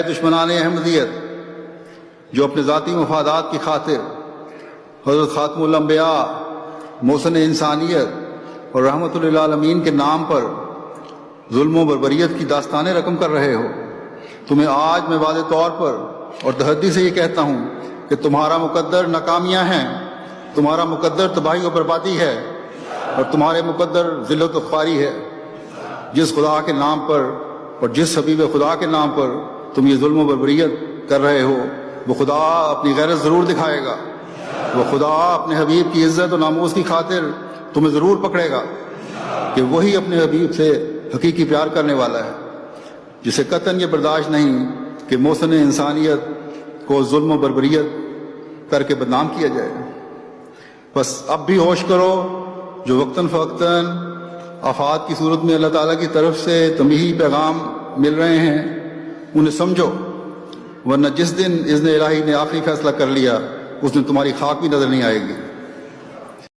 دشمنان احمدیت جو اپنے ذاتی مفادات کی خاطر حضرت خاتم الانبیاء، محسن انسانیت اور رحمت للعالمین کے نام پر ظلم و بربریت کی داستانیں رقم کر رہے ہو، تمہیں آج میں واضح طور پر اور تحدی سے یہ کہتا ہوں کہ تمہارا مقدر ناکامیاں ہیں، تمہارا مقدر تباہی و بربادی ہے، اور تمہارے مقدر ذلت و خواری ہے۔ جس خدا کے نام پر اور جس حبیب خدا کے نام پر تم یہ ظلم و بربریت کر رہے ہو، وہ خدا اپنی غیرت ضرور دکھائے گا، وہ خدا اپنے حبیب کی عزت و ناموس کی خاطر تمہیں ضرور پکڑے گا کہ وہی اپنے حبیب سے حقیقی پیار کرنے والا ہے، جسے قطعاً یہ برداشت نہیں کہ محسن انسانیت کو ظلم و بربریت کر کے بدنام کیا جائے۔ بس اب بھی ہوش کرو، جو وقتاً فوقتاً آفات کی صورت میں اللہ تعالیٰ کی طرف سے تنبیہی پیغام مل رہے ہیں، انہیں سمجھو، ورنہ جس دن اذن الہی نے آخری فیصلہ کر لیا اس دن تمہاری خاک بھی نظر نہیں آئے گی۔